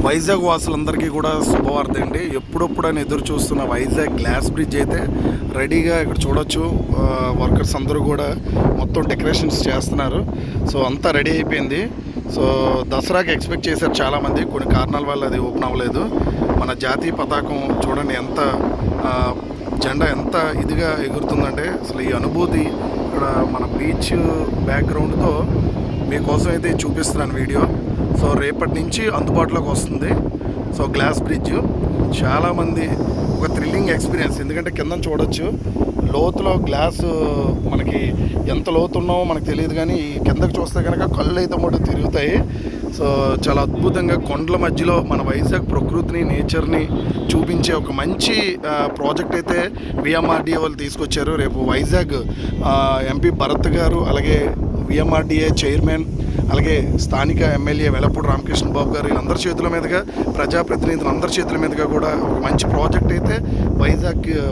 వైజాగ్ వాసులందరికీ కూడా శుభవార్త అండి. ఎప్పుడప్పుడు అని ఎదురు చూస్తున్న వైజాగ్ గ్లాస్ బ్రిడ్జ్ అయితే రెడీగా ఇక్కడ చూడొచ్చు. వర్కర్స్ అందరూ కూడా మొత్తం డెకరేషన్స్ చేస్తున్నారు. సో అంతా రెడీ అయిపోయింది. సో దసరాకి ఎక్స్పెక్ట్ చేశారు చాలామంది, కొన్ని కారణాల వల్ల అది ఓపెన్ అవ్వలేదు. మన జాతీయ పతాకం చూడండి, ఎంత జెండా ఎంత ఇదిగా ఎగురుతుందంటే అసలు ఈ అనుభూతి ఇక్కడ మన బీచ్ బ్యాక్గ్రౌండ్తో మీకోసం అయితే చూపిస్తున్నాను వీడియో. సో రేపటి నుంచి అందుబాటులోకి వస్తుంది. సో గ్లాస్ బ్రిడ్జ్ చాలామంది ఒక థ్రిల్లింగ్ ఎక్స్పీరియన్స్, ఎందుకంటే కింద చూడొచ్చు లోతులో గ్లాసు మనకి ఎంత లోతున్నామో మనకు తెలియదు, కానీ కిందకు చూస్తే కనుక కళ్ళు అయితే మొట్ట తిరుగుతాయి. సో చాలా అద్భుతంగా కొండల మధ్యలో మన వైజాగ్ ప్రకృతిని, నేచర్ని చూపించే ఒక మంచి ప్రాజెక్ట్ అయితే విఎంఆర్డిఏ వాళ్ళు తీసుకొచ్చారు. రేపు వైజాగ్ ఎంపీ భరత్ గారు, అలాగే విఎంఆర్డిఏ చైర్మన్, అలాగే స్థానిక ఎమ్మెల్యే వెలపూడి రామకృష్ణ బాబు గారు, వీళ్ళందరి చేతుల మీదుగా, ప్రజాప్రతినిధులు అందరి చేతుల మీదుగా కూడా ఒక మంచి ప్రాజెక్ట్ అయితే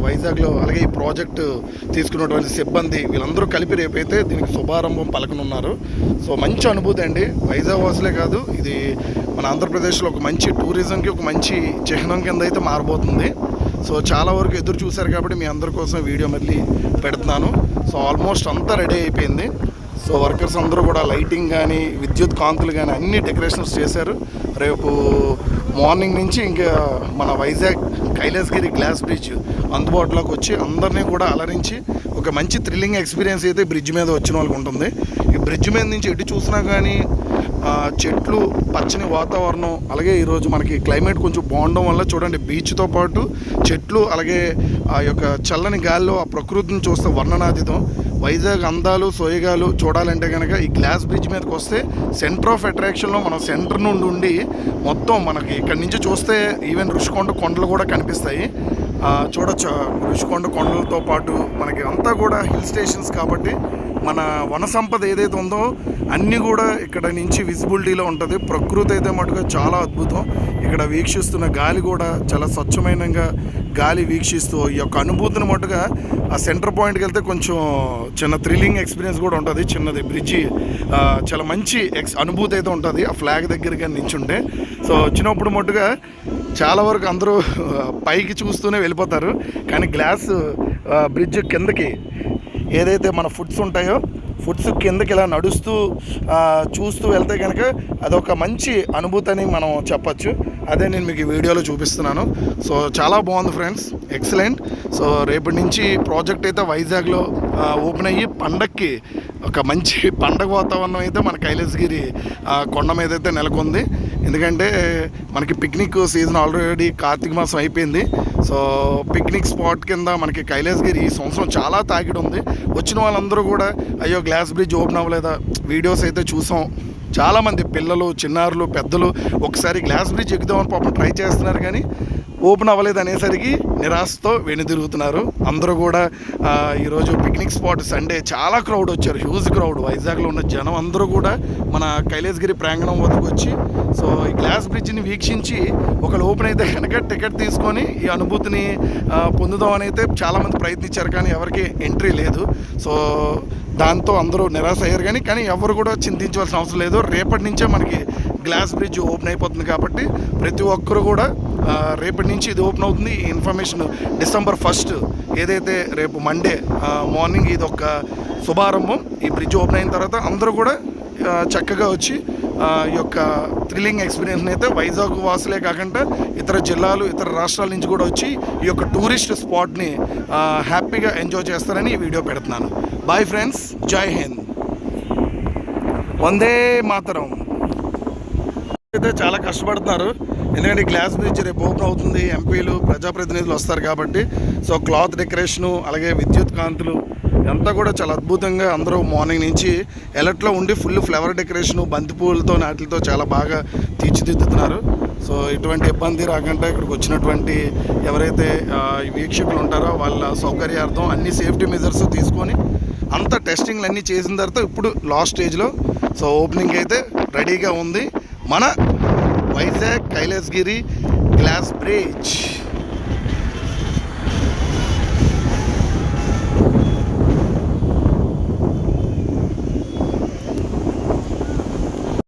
వైజాగ్లో, అలాగే ఈ ప్రాజెక్టు తీసుకున్నటువంటి సిబ్బంది వీళ్ళందరూ కలిపి రేపైతే దీనికి శుభారంభం పలకనున్నారు. సో మంచి అనుభూతి అండి. వైజాగ్ వాసులే కాదు, ఇది మన ఆంధ్రప్రదేశ్లో ఒక మంచి టూరిజంకి ఒక మంచి చిహ్నం కింద అయితే మారబోతుంది. సో చాలా వరకు ఎదురు చూశారు కాబట్టి మీ అందరి కోసం వీడియో మళ్ళీ పెడుతున్నాను. సో ఆల్మోస్ట్ అంతా రెడీ అయిపోయింది. సో వర్కర్స్ అందరూ కూడా లైటింగ్ కానీ, విద్యుత్ కాంతులు కానీ అన్ని డెకరేషన్స్ చేశారు. రేపు మార్నింగ్ నుంచి ఇంకా మన వైజాగ్ కైలాసగిరి గ్లాస్ బ్రిడ్జ్ అందుబాటులోకి వచ్చి అందరినీ కూడా అలరించి ఒక మంచి థ్రిల్లింగ్ ఎక్స్పీరియన్స్ అయితే బ్రిడ్జ్ మీద వచ్చిన వాళ్ళకి ఉంటుంది. ఈ బ్రిడ్జ్ మీద నుంచి ఎటు చూసినా కానీ చెట్లు, పచ్చని వాతావరణం, అలాగే ఈరోజు మనకి క్లైమేట్ కొంచెం బాగుండడం వల్ల చూడండి బీచ్తో పాటు చెట్లు, అలాగే ఆ యొక్క చల్లని గాలిలో ఆ ప్రకృతిని చూస్తే వర్ణనాతీతం. వైజాగ్ అందాలు, సోయగాలు చూడాలంటే కనుక ఈ గ్లాస్ బ్రిడ్జ్ మీదకి వస్తే సెంటర్ ఆఫ్ అట్రాక్షన్లో మనం సెంటర్ నుండి ఉండి మొత్తం మనకి ఇక్కడి నుంచి చూస్తే ఈవెన్ ఋషికొండ కొండలు కూడా కనిపిస్తాయి. చూడొచ్చు ఋషికొండ కొండలతో పాటు మనకి అంతా కూడా హిల్ స్టేషన్స్ కాబట్టి మన వన సంపద ఏదైతే ఉందో అన్నీ కూడా ఇక్కడ నుంచి విజిబిలిటీలో ఉంటుంది. ప్రకృతి అయితే మటుగా చాలా అద్భుతం. ఇక్కడ వీక్షిస్తున్న గాలి కూడా చాలా స్వచ్ఛమైనగా గాలి వీక్షిస్తూ ఈ యొక్క అనుభూతిని మటుగా ఆ సెంటర్ పాయింట్కి వెళ్తే కొంచెం చిన్న థ్రిల్లింగ్ ఎక్స్పీరియన్స్ కూడా ఉంటుంది. చిన్నది బ్రిడ్జి చాలా మంచి అనుభూతి అయితే ఉంటుంది ఆ ఫ్లాగ్ దగ్గరగా నించుంటే. సో వచ్చినప్పుడు మటుగా చాలా వరకు అందరూ పైకి చూస్తూనే వెళ్ళిపోతారు, కానీ గ్లాస్ బ్రిడ్జ్ కిందకి ఏదైతే మన ఫుడ్స్ ఉంటాయో ఫుడ్స్ కిందకి ఇలా నడుస్తూ చూస్తూ వెళ్తే కనుక అదొక మంచి అనుభూతి అని మనం చెప్పచ్చు. అదే నేను మీకు ఈ వీడియోలో చూపిస్తున్నాను. సో చాలా బాగుంది ఫ్రెండ్స్, ఎక్సలెంట్. సో రేపటి నుంచి ప్రాజెక్ట్ అయితే వైజాగ్లో ఓపెన్ అయ్యి పండక్కి ఒక మంచి పండగ వాతావరణం అయితే మన కైలాసగిరి కొండ మీద అయితే నెలకొంది. ఎందుకంటే మనకి పిక్నిక్ సీజన్ ఆల్రెడీ కార్తీక మాసం అయిపోయింది. సో పిక్నిక్ స్పాట్ కింద మనకి కైలాసగిరి ఈ సంవత్సరం చాలా తాకిడి ఉంది. వచ్చిన వాళ్ళందరూ కూడా అయ్యో గ్లాస్ బ్రిడ్జ్ ఓపెన్ అవ్వలేదా, వీడియోస్ అయితే చూసాం, చాలామంది పిల్లలు, చిన్నారులు, పెద్దలు ఒకసారి గ్లాస్ బ్రిడ్జ్ ఎక్కుదామని పాపం ట్రై చేస్తున్నారు, కానీ ఓపెన్ అవ్వలేదు అనేసరికి నిరాశతో వెనుదిరుగుతున్నారు. అందరూ కూడా ఈరోజు పిక్నిక్ స్పాట్ సండే చాలా క్రౌడ్ వచ్చారు, హ్యూజ్ క్రౌడ్. వైజాగ్లో ఉన్న జనం అందరూ కూడా మన కైలాసగిరి ప్రాంగణం వద్దకు వచ్చి సో ఈ గ్లాస్ బ్రిడ్జ్ని వీక్షించి ఒకళ్ళు ఓపెన్ అయితే కనుక టికెట్ తీసుకొని ఈ అనుభూతిని పొందుదామని అయితే చాలామంది ప్రయత్నించారు, కానీ ఎవరికి ఎంట్రీ లేదు. సో దాంతో అందరూ నిరాశ అయ్యారు. కానీ ఎవరు కూడా చింతించవలసిన అవసరం లేదు. రేపటి నుంచే మనకి గ్లాస్ బ్రిడ్జ్ ఓపెన్ అయిపోతుంది కాబట్టి ప్రతి ఒక్కరు కూడా రేపటి నుంచి ఇది ఓపెన్ అవుతుంది. ఈ ఇన్ఫర్మేషన్ December 1 ఏదైతే రేపు మండే మార్నింగ్ ఇది ఒక శుభారంభం. ఈ బ్రిడ్జ్ ఓపెన్ అయిన తర్వాత అందరూ కూడా చక్కగా వచ్చి ఈ యొక్క థ్రిల్లింగ్ ఎక్స్పీరియన్స్ని అయితే వైజాగ్ వాసులే కాకుండా ఇతర జిల్లాలు, ఇతర రాష్ట్రాల నుంచి కూడా వచ్చి ఈ యొక్క టూరిస్ట్ స్పాట్ని హ్యాపీగా ఎంజాయ్ చేస్తారని ఈ వీడియో పెడుతున్నాను. బాయ్ ఫ్రెండ్స్, జై హింద్, వందే మాతరం. అయితే చాలా కష్టపడుతున్నారు, ఎందుకంటే గ్లాస్ బ్రిడ్జ్ రేపు ఓపెన్ అవుతుంది. ఎంపీలు, ప్రజాప్రతినిధులు వస్తారు కాబట్టి సో క్లాత్ డెకరేషను, అలాగే విద్యుత్ కాంతులు అంతా కూడా చాలా అద్భుతంగా అందరూ మార్నింగ్ నుంచి ఎలర్ట్లో ఉండి ఫుల్ ఫ్లవర్ డెకరేషను, బంతిపూలతో నాటిలతో చాలా బాగా తీర్చిదిద్దుతున్నారు. సో ఎటువంటి ఇబ్బంది రాకుండా ఇక్కడికి వచ్చినటువంటి ఎవరైతే వీక్షకులు ఉంటారో వాళ్ళ సౌకర్యార్థం అన్ని సేఫ్టీ మెజర్స్ తీసుకొని అంత టెస్టింగ్లు అన్నీ చేసిన తర్వాత ఇప్పుడు లాస్ట్ స్టేజ్లో సో ఓపెనింగ్ అయితే రెడీగా ఉంది మన వైజాగ్ కైలాసగిరి గ్లాస్ బ్రిడ్జ్.